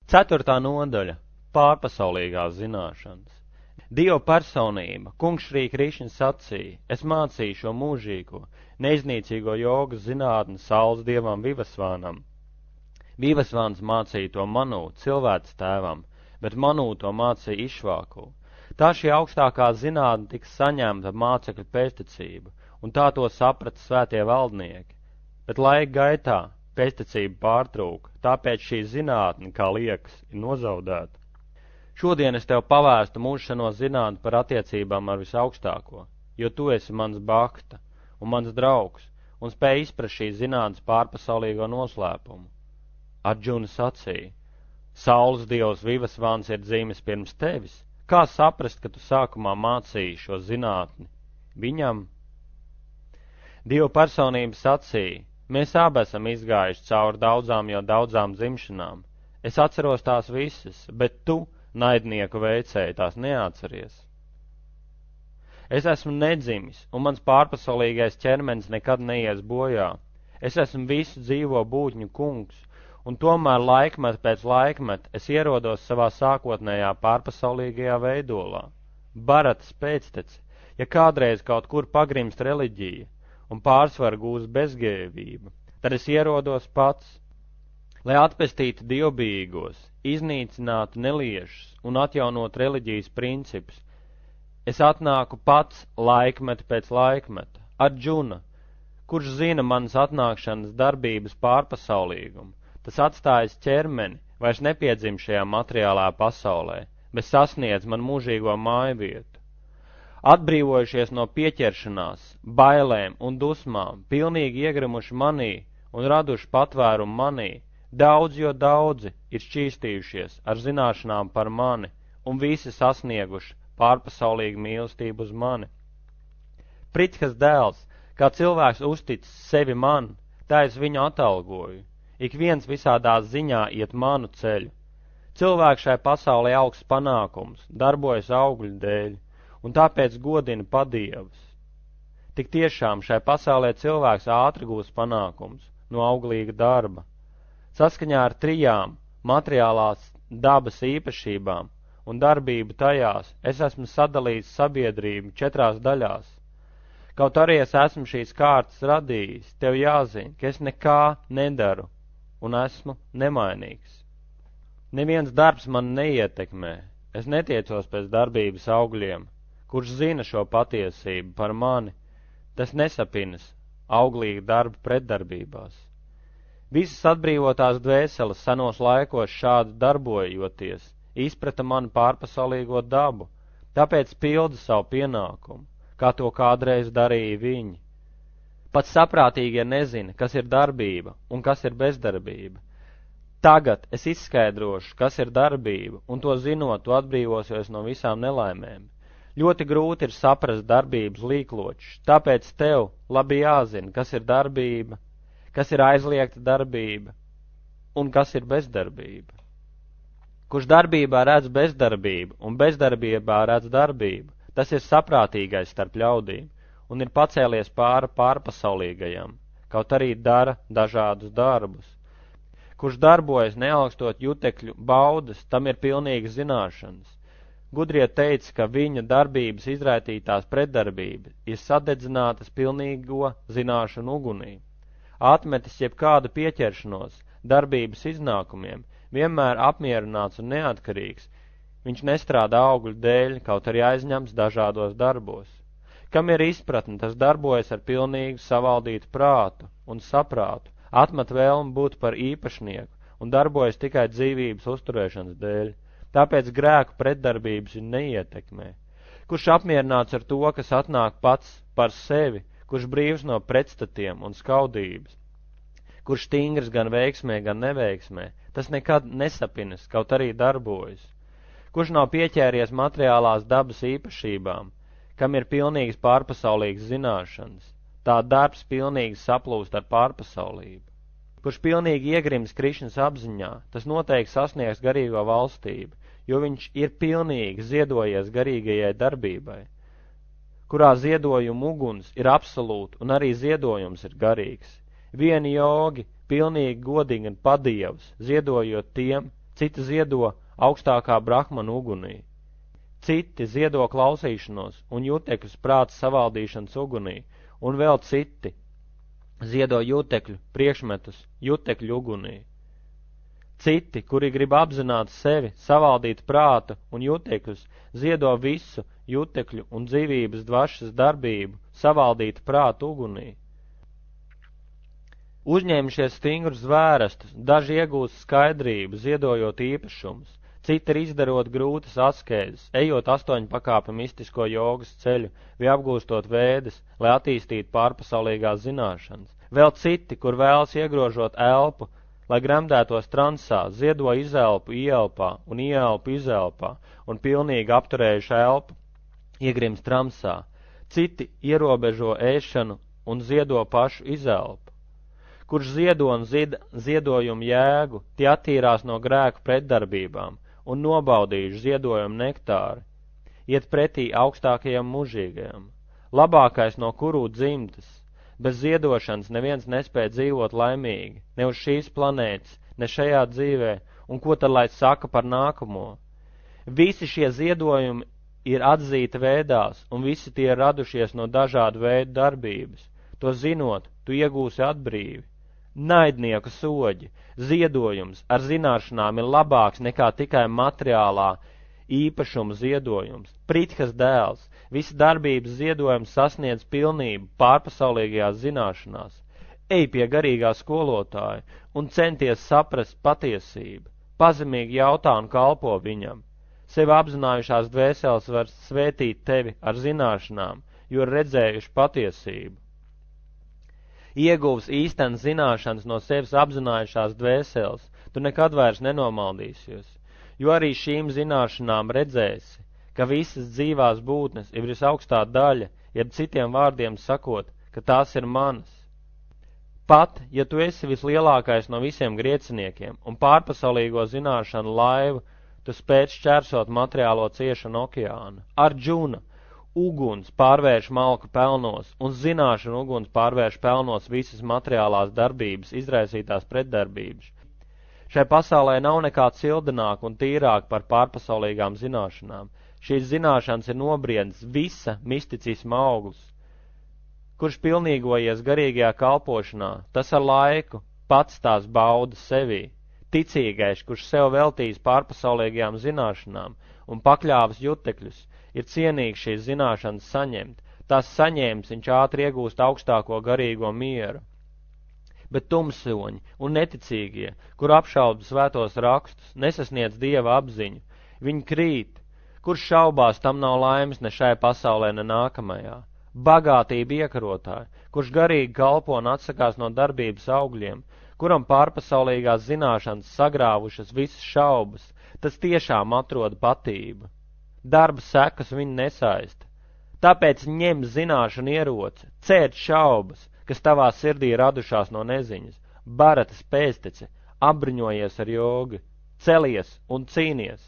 4. nodaļa – pārpasaulīgās zināšanas. Dieva personība, kungs Šrī Krišņa sacīja, es mācīju šo mūžīgo, neiznīcīgo jogas zinātni saules dievam Vivasvānam. Vivasvāns mācīja to Manū, cilvēks tēvam, bet Manū to mācīja Išvāku. Tā šī augstākā zinātne tika saņemta mācekļu pēctecību, un tā to saprata svētie valdnieki. Bet laika gaitā pēctecība pārtrūka, tāpēc šī zinātne, kā liekas, ir nozaudēta. Šodien es tev pavēstu mūžšano zinātni par attiecībām ar visaugstāko, jo tu esi mans bakta un mans draugs, un spēj izprast šīs zinātnes pārpasaulīgo noslēpumu. Arģuna sacīja, saules dievs Vivasvāns ir dzimis pirms tevis, kā saprast, ka tu sākumā mācīji šo zinātni? Viņam? Dieva personība sacīja, mēs abi esam izgājuši cauri daudzām dzimšanām. Es atceros tās visas, bet tu, naidnieku veicēji, tās neatceries. Es esmu nedzimis, un mans pārpasaulīgais ķermenis nekad neies bojā. Es esmu visu dzīvo būtņu kungs, un tomēr laikmet pēc laikmet es ierodos savā sākotnējā pārpasaulīgajā veidolā. Baratas pēcteci, ja kādreiz kaut kur pagrimst reliģija un pārsvaru gūs bezgēvība, tad es ierodos pats, lai atpestītu dievbijīgos, iznīcinātu neliešus un atjaunot reliģijas principus. Es atnāku pats laikmet pēc laikmeta, Arģuna, kurš zina manas atnākšanas darbības pārpasaulīgumu. Tas atstājas ķermeni, vairs nepiedzim šajā materiālā pasaulē, bet sasniedz man mūžīgo mājvietu. Atbrīvojušies no pieķeršanās, bailēm un dusmām, pilnīgi iegrimuši manī un raduši patvērumu manī, daudzi ir šķīstījušies ar zināšanām par mani un visi sasnieguši pārpasaulīgu mīlestību uz mani. Prithas dēls, kā cilvēks uztic sevi man, tā es viņu atalgoju. Ik viens visādā ziņā iet manu ceļu. Cilvēks šai pasaulē augsts panākums, darbojas augļu dēļ, un tāpēc godina padievus. Tik tiešām šai pasaulē cilvēks ātri gūs panākums no auglīga darba. Saskaņā ar 3 materiālās dabas īpašībām un darbību tajās es esmu sadalījis sabiedrību 4 daļās. Kaut arī es esmu šīs kārtas radījis, tev jāzina, ka es nekā nedaru un esmu nemainīgs. Neviens darbs man neietekmē, es netiecos pēc darbības augļiem, kurš zina šo patiesību par mani, tas nesapinas auglīga darba pretdarbībās. Visas atbrīvotās dvēseles senos laikos šādi darbojoties, izprata manu pārpasaulīgo dabu, tāpēc pilda savu pienākumu, kā to kādreiz darīja viņi. Pat saprātīgie nezina, kas ir darbība un kas ir bezdarbība. Tagad es izskaidrošu, kas ir darbība, un to zinot, tu atbrīvosies no visām nelaimēm. Ļoti grūti ir saprast darbības līkločus, tāpēc tev labi jāzina, kas ir darbība, kas ir aizliegta darbība un kas ir bezdarbība. Kurš darbībā redz bezdarbību un bezdarbībā redz darbību, tas ir saprātīgais starp ļaudīm un ir pacēlies pārpasaulīgajam, kaut arī dara dažādus darbus. Kurš darbojas neaugstot jutekļu baudas, tam ir pilnīgas zināšanas. Gudrie teica, ka viņa darbības izraitītās pretdarbības ir sadedzinātas pilnīgo zināšanu ugunī. Atmetis jebkādu pieķeršanos darbības iznākumiem, vienmēr apmierināts un neatkarīgs, viņš nestrādā augļu dēļ, kaut arī aizņemts dažādos darbos. Kam ir izpratne, tas darbojas ar pilnīgu savaldītu prātu un saprātu, atmet vēlmu būt par īpašnieku un darbojas tikai dzīvības uzturēšanas dēļ, tāpēc grēku pretdarbības viņu neietekmē. Kurš apmierināts ar to, kas atnāk pats par sevi, kurš brīvs no pretstatiem un skaudības, kurš stingrs gan veiksmē, gan neveiksmē, tas nekad nesapinas, kaut arī darbojas. Kurš nav pieķēries materiālās dabas īpašībām, kam ir pilnīgas pārpasaulīgas zināšanas, tā darbs pilnīgi saplūst ar pārpasaulību. Kurš pilnīgi iegrims Krišņas apziņā, tas noteikti sasniegs garīgo valstību, jo viņš ir pilnīgi ziedojies garīgajai darbībai, kurā ziedojuma uguns ir absolūti un arī ziedojums ir garīgs. Vieni jogi pilnīgi godīgi un padievs, ziedojot tiem, citi ziedo augstākā brahmana ugunī, citi ziedo klausīšanos un jutekļus prāta savaldīšanas ugunī, un vēl citi ziedo jutekļu priekšmetus jutekļu ugunī. Citi, kuri grib apzināt sevi, savaldīt prātu un jutekļus, ziedo visu jutekļu un dzīvības dvašas darbību, savaldīt prātu ugunī. Uzņēmušies stingrus zvērestus, daži iegūst skaidrību, ziedojot īpašumus, citi ir izdarot grūtas askēzes, ejot 8 pakāpi mistisko jogas ceļu, vai apgūstot vēdes, lai attīstītu pārpasaulīgās zināšanas. Vēl citi, kur vēlas iegrožot elpu, lai gremdētos transā, ziedo izelpu ielpā un ielpu izelpā, un pilnīgi apturējuši elpu, iegrims transā. Citi ierobežo ēšanu un ziedo pašu izelpu. Kurš ziedo un ziedojumu jēgu, tie attīrās no grēku pretdarbībām un nobaudījuši ziedojumu nektāri, iet pretī augstākajam mūžīgajam. Labākais no kurū dzimtas, bez ziedošanas neviens nespēja dzīvot laimīgi, ne uz šīs planētas, ne šajā dzīvē, un ko tad lai saka par nākamo? Visi šie ziedojumi ir atzīti vēdās, un visi tie ir radušies no dažādu veidu darbības. To zinot, tu iegūsi atbrīvi. Naidnieku soģi, ziedojums ar zināšanām ir labāks nekā tikai materiālā īpašuma ziedojums. Prithas dēls, visa darbības ziedojums sasniedz pilnību pārpasaulīgajās zināšanās. Ej pie garīgā skolotāja un centies saprast patiesību. Pazemīgi jautā un kalpo viņam. Sevi apzinājušās dvēseles var svētīt tevi ar zināšanām, jo ir redzējuši patiesību. Ieguvs īstenas zināšanas no sevis apzinājušās dvēseles, tu nekad vairs nenomaldīsies, jo arī šīm zināšanām redzēsi, ka visas dzīvās būtnes ir visaugstā daļa, jeb citiem vārdiem sakot, ka tās ir manas. Pat, ja tu esi vislielākais no visiem grieciniekiem un pārpasaulīgo zināšanu laivu, tu spēc šķērsot materiālo ciešanu okeānu. Arjuna, uguns pārvērš malku pelnos, un zināšana uguns pārvērš pelnos visas materiālās darbības, izraisītās pretdarbības. Šai pasaulē nav nekā cildināk un tīrāk par pārpasaulīgām zināšanām. Šīs zināšanas ir nobriedis visa misticisma auglis. Kurš pilnīgojies garīgajā kalpošanā, tas ar laiku pats tās bauda sevī. Ticīgais, kurš sev veltīs pārpasaulīgajām zināšanām un pakļāvas jutekļus, ir cienīgs šīs zināšanas saņemt. Tās saņēmis viņš ātri iegūst augstāko garīgo mieru. Bet tumsoņi un neticīgie, kur apšauba svētos rakstus, nesasniedz Dieva apziņu. Viņi krīt, kurš šaubās, tam nav laimes ne šai pasaulē, ne nākamajā. Bagātība iekarotāji, kurš garīgi kalpo un atsakās no darbības augļiem, kuram pārpasaulīgās zināšanas sagrāvušas visas šaubas, tas tiešām atrod patību. Darba sekas viņu nesaista. Tāpēc ņem zināšanu ieroci, cērt šaubas, kas tavā sirdī radušās no neziņas, baratas pēstece, apbruņojies ar jogu, celies un cīnies.